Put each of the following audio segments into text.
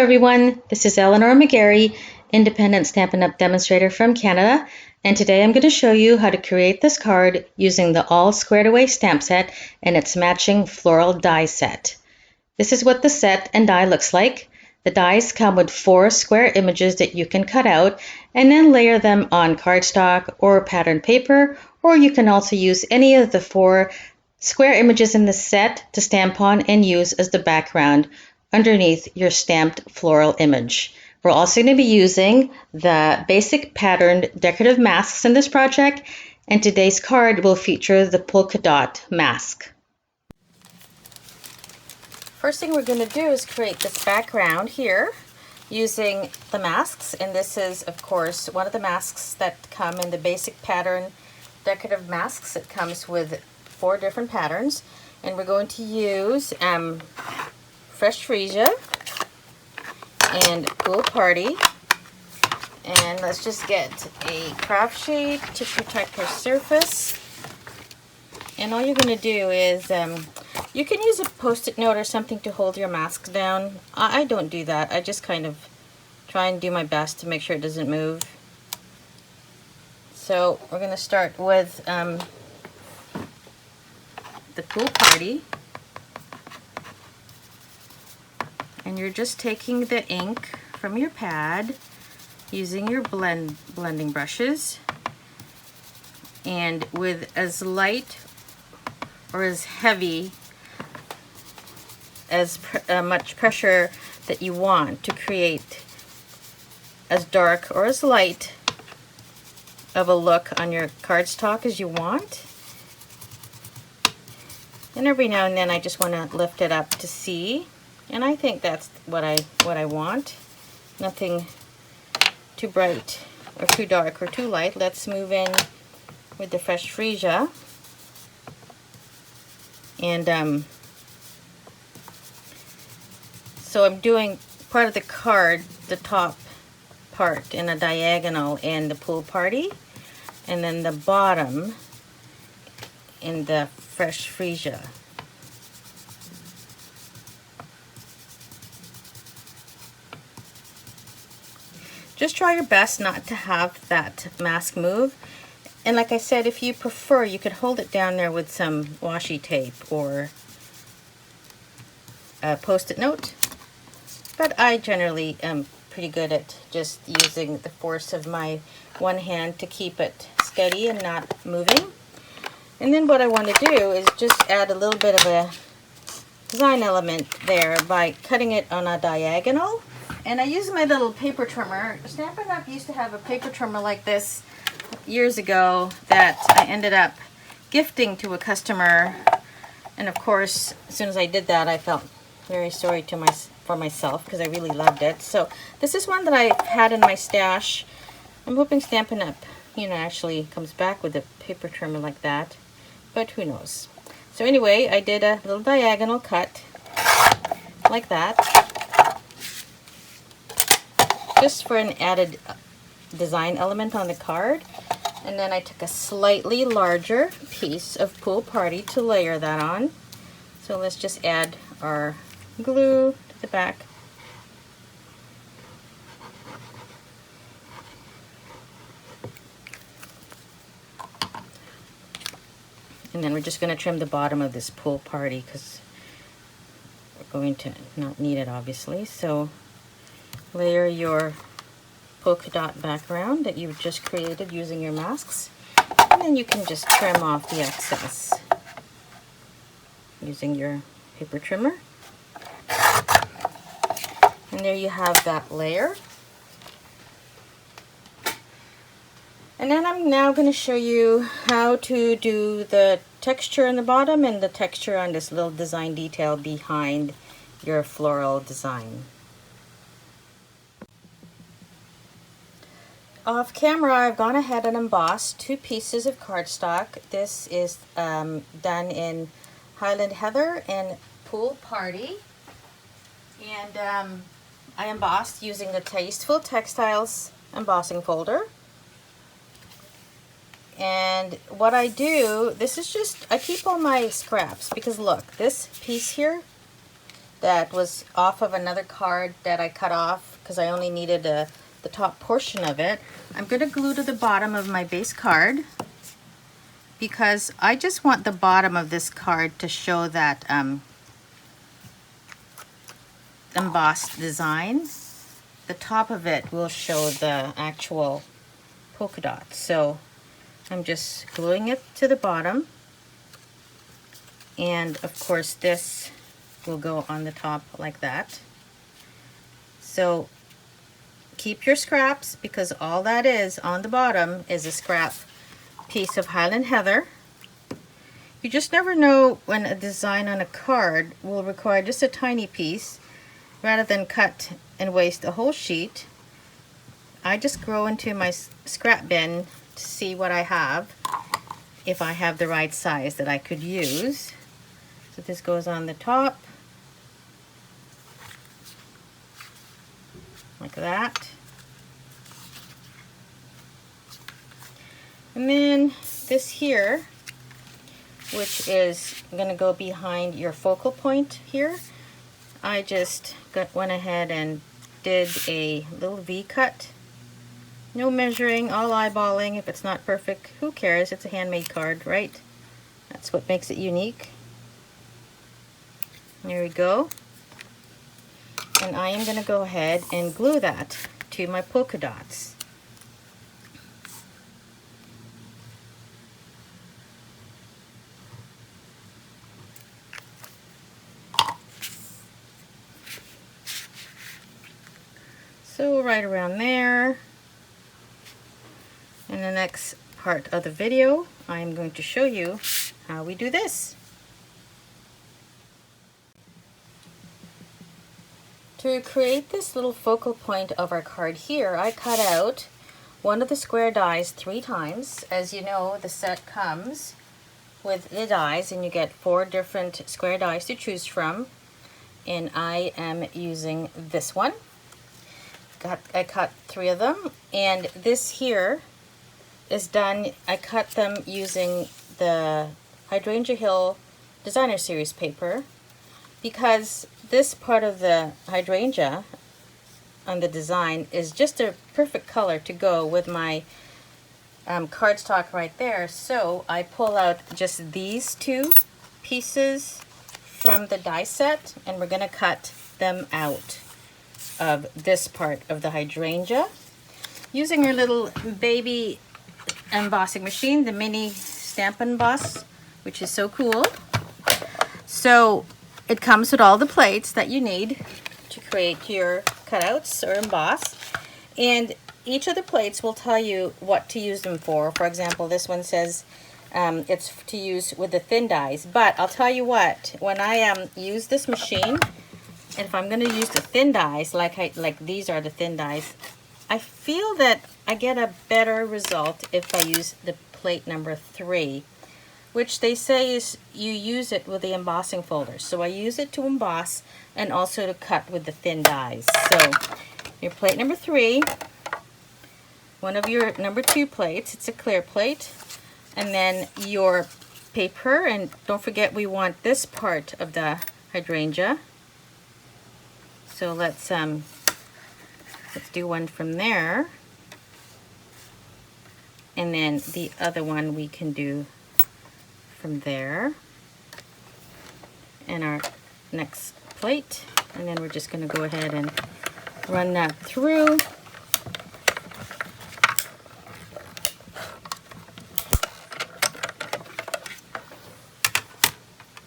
everyone, this is Eleanor McGarry, independent Stampin' Up! Demonstrator from Canada, and today I'm going to show you how to create this card using the All Squared Away stamp set and its matching floral die set. This is what the set and die looks like. The dies come with 4 square images that you can cut out and then layer them on cardstock or patterned paper, or you can also use any of the 4 square images in the set to stamp on and use as the background underneath your stamped floral image. We're also going to be using the basic patterned decorative masks in this project, and today's card will feature the polka dot mask. First thing we're going to do is create this background here using the masks, and this is of course one of the masks that come in the basic pattern decorative masks. It comes with 4 different patterns, and we're going to use Fresh Freesia and Pool Party, and let's just get a craft sheet to protect our surface. And all you're going to do is you can use a post-it note or something to hold your mask down. I don't do that. I just kind of try and do my best to make sure it doesn't move. So we're going to start with the Pool Party. And you're just taking the ink from your pad using your blending brushes, and with as light or as heavy as much pressure that you want to create as dark or as light of a look on your cardstock as you want. And every now and then I just want to lift it up to see. And I think that's what I want. Nothing too bright or too dark or too light. Let's move in with the Fresh Freesia. And so I'm doing part of the card, the top part in a diagonal in the Pool Party, and then the bottom in the Fresh Freesia. Just try your best not to have that mask move. And like I said, if you prefer, you could hold it down there with some washi tape or a post-it note. But I generally am pretty good at just using the force of my one hand to keep it steady and not moving. And then what I want to do is just add a little bit of a design element there by cutting it on a diagonal. And I use my little paper trimmer. Stampin' Up! Used to have a paper trimmer like this years ago that I ended up gifting to a customer. And of course, as soon as I did that, I felt very sorry for myself because I really loved it. So this is one that I had in my stash. I'm hoping Stampin' Up! Actually comes back with a paper trimmer like that, but who knows. So anyway, I did a little diagonal cut like that, just for an added design element on the card. And then I took a slightly larger piece of Pool Party to layer that on. So let's just add our glue to the back. And then we're just going to trim the bottom of this Pool Party because we're going to not need it, obviously. So layer your polka dot background that you've just created using your masks, and then you can just trim off the excess using your paper trimmer. And there you have that layer. And then I'm now going to show you how to do the texture on the bottom and the texture on this little design detail behind your floral design. Off camera, I've gone ahead and embossed 2 pieces of cardstock. This is done in Highland Heather and Pool Party. And I embossed using the Tasteful Textiles embossing folder. And what I do, this is just, I keep all my scraps because look, this piece here that was off of another card that I cut off because I only needed the top portion of it. I'm going to glue to the bottom of my base card because I just want the bottom of this card to show that embossed design. The top of it will show the actual polka dot. So I'm just gluing it to the bottom, and of course this will go on the top like that. So keep your scraps, because all that is on the bottom is a scrap piece of Highland Heather. You just never know when a design on a card will require just a tiny piece. Rather than cut and waste a whole sheet, I just go into my scrap bin to see what I have, if I have the right size that I could use. So this goes on the top, like that. And then this here, which is going to go behind your focal point here, I just went ahead and did a little V cut. No measuring, all eyeballing. If it's not perfect, who cares? It's a handmade card, right? That's what makes it unique. There we go. And I am going to go ahead and glue that to my polka dots. So right around there. In the next part of the video, I am going to show you how we do this. To create this little focal point of our card here, I cut out one of the square dies 3 times. As you know, the set comes with the dies, and you get 4 different square dies to choose from. And I am using this one. I cut 3 of them, and this here is done. I cut them using the Hydrangea Hill Designer Series paper, because this part of the hydrangea on the design is just a perfect color to go with my cardstock right there. So I pull out just these 2 pieces from the die set, and we're going to cut them out of this part of the hydrangea using your little baby embossing machine, the mini Stamp Emboss, which is so cool. So it comes with all the plates that you need to create your cutouts or emboss, and each of the plates will tell you what to use them for. For example, this one says it's to use with the thin dies, but I'll tell you what, when I use this machine, and if I'm going to use the thin dies, like these are the thin dies, I feel that I get a better result if I use the plate number 3, which they say is you use it with the embossing folders. So I use it to emboss and also to cut with the thin dies. So your plate number 3, one of your number 2 plates, it's a clear plate, and then your paper, and don't forget we want this part of the hydrangea. So let's do one from there, and then the other one we can do from there, and our next plate, and then we're just going to go ahead and run that through.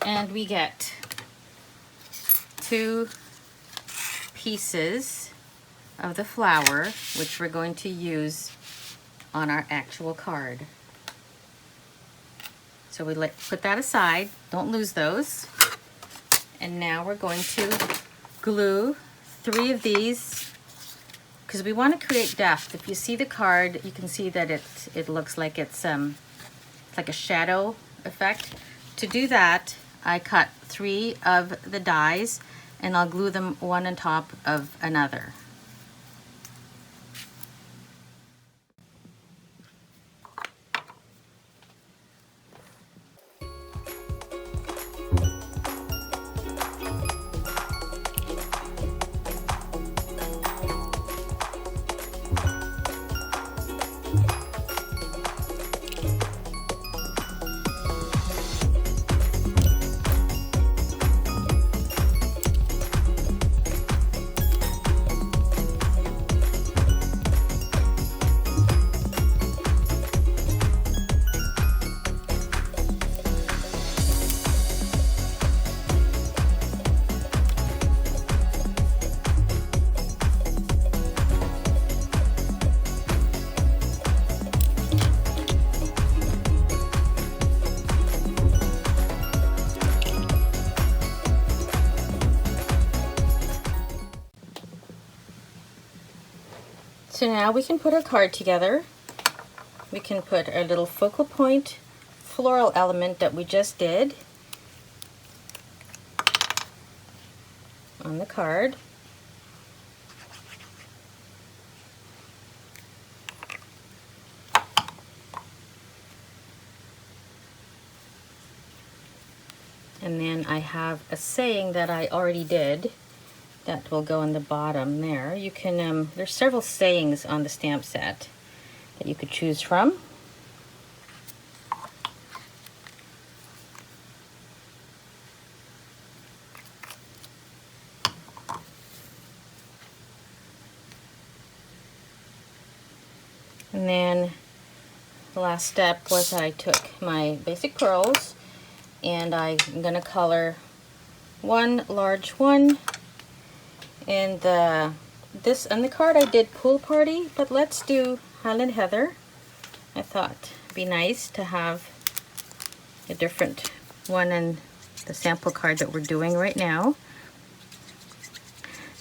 And we get 2 pieces of the flower, which we're going to use on our actual card. So we put that aside, don't lose those. And now we're going to glue 3 of these, because we want to create depth. If you see the card, you can see that it looks like it's like a shadow effect. To do that, I cut 3 of the dies, and I'll glue them one on top of another. So now we can put our card together. We can put our little focal point floral element that we just did on the card. And then I have a saying that I already did that will go on the bottom there. You can, there's several sayings on the stamp set that you could choose from. And then the last step was I took my basic pearls and I'm going to color one large one. And this on the card I did Pool Party, but let's do Highland Heather. I thought it'd be nice to have a different one in the sample card that we're doing right now.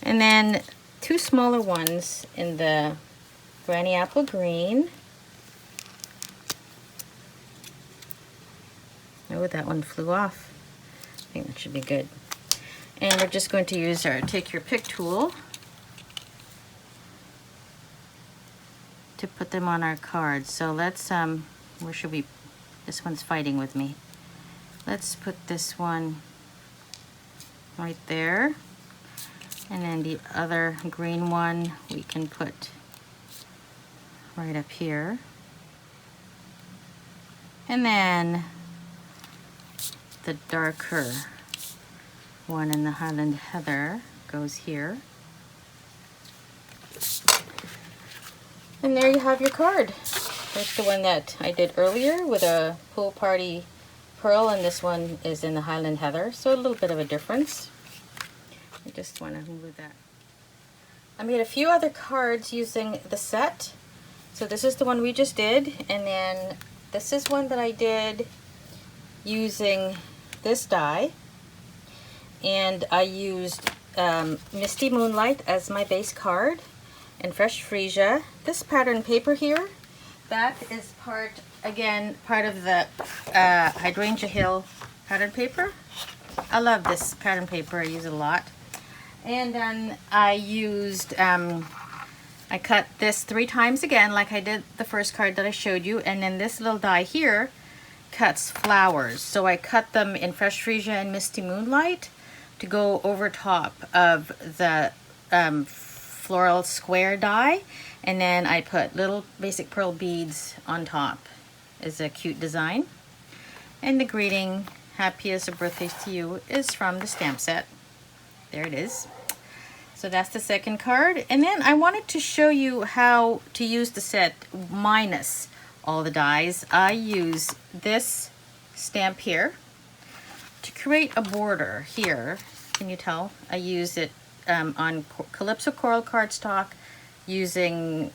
And then two smaller ones in the Granny Apple Green. Oh, that one flew off. I think that should be good. And we're just going to use our take your pick tool to put them on our cards. So let's, where should we, this one's fighting with me. Let's put this one right there. And then the other green one we can put right up here. And then the darker one in the Highland Heather goes here. And there you have your card. There's the one that I did earlier with a Pool Party pearl, and this one is in the Highland Heather, so a little bit of a difference. I just want to move that. I made a few other cards using the set. So this is the one we just did, and then this is one that I did using this die, and I used Misty Moonlight as my base card and Fresh Freesia. This pattern paper here, that is part of the Hydrangea Hill pattern paper. I love this pattern paper, I use it a lot. And then I used, I cut this 3 times again like I did the first card that I showed you, and then this little die here cuts flowers. So I cut them in Fresh Freesia and Misty Moonlight to go over top of the floral square die, and then I put little basic pearl beads on top. Is a cute design. And the greeting, happiest of birthdays to you, is from the stamp set. There it is. So that's the second card. And then I wanted to show you how to use the set minus all the dies. I use this stamp here to create a border here. Can you tell? I use it on Calypso Coral cardstock using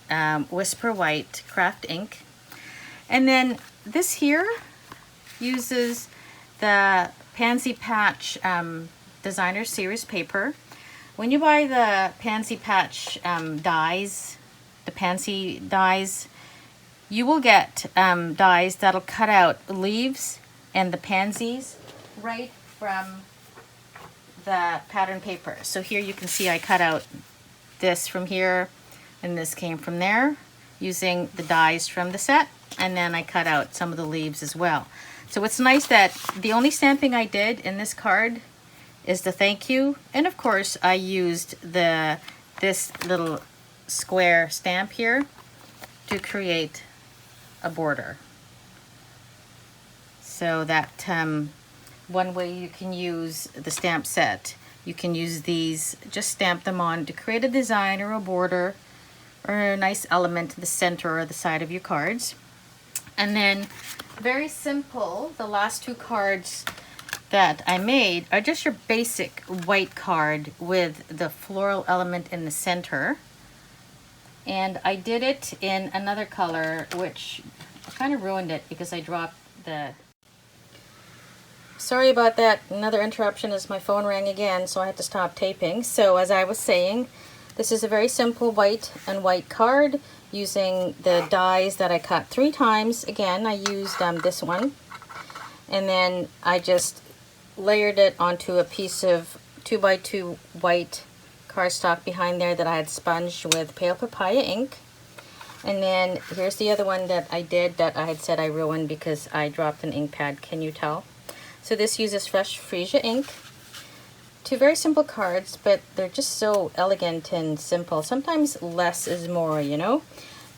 Whisper White craft ink. And then this here uses the Pansy Patch Designer Series paper. When you buy the Pansy Patch dies, the Pansy dies, you will get dies that'll cut out leaves and the pansies right from the pattern paper. So here you can see I cut out this from here and this came from there using the dies from the set, and then I cut out some of the leaves as well. So it's nice that the only stamping I did in this card is the thank you, and of course I used this little square stamp here to create a border. So that one way you can use the stamp set, you can use these, just stamp them on to create a design or a border or a nice element in the center or the side of your cards. And then very simple, the last 2 cards that I made are just your basic white card with the floral element in the center. And I did it in another color, which kind of ruined it because I dropped the... Sorry about that. Another interruption as my phone rang again, so I had to stop taping. So as I was saying, This is a very simple white and white card using the dies that I cut 3 times. Again, I used this one, and then I just layered it onto a piece of 2x2 white cardstock behind there that I had sponged with pale papaya ink. And then here's the other one that I did that I had said I ruined because I dropped an ink pad. Can you tell? So this uses fresh freesia ink. 2 very simple cards, but they're just so elegant and simple. Sometimes less is more, you know?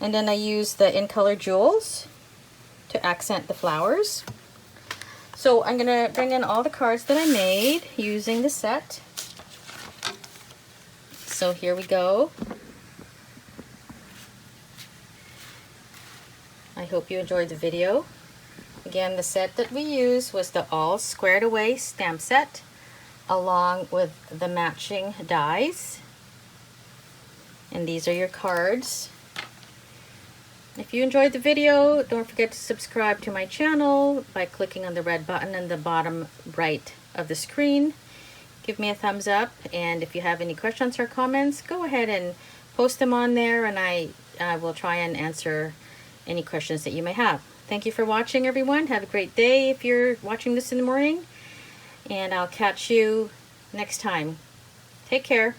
And then I use the In Color Jewels to accent the flowers. So I'm gonna bring in all the cards that I made using the set. So here we go. I hope you enjoyed the video. Again, the set that we used was the All Squared Away stamp set, along with the matching dies. And these are your cards. If you enjoyed the video, don't forget to subscribe to my channel by clicking on the red button in the bottom right of the screen. Give me a thumbs up, and if you have any questions or comments, go ahead and post them on there, and I will try and answer any questions that you may have. Thank you for watching, everyone. Have a great day if you're watching this in the morning, and I'll catch you next time. Take care.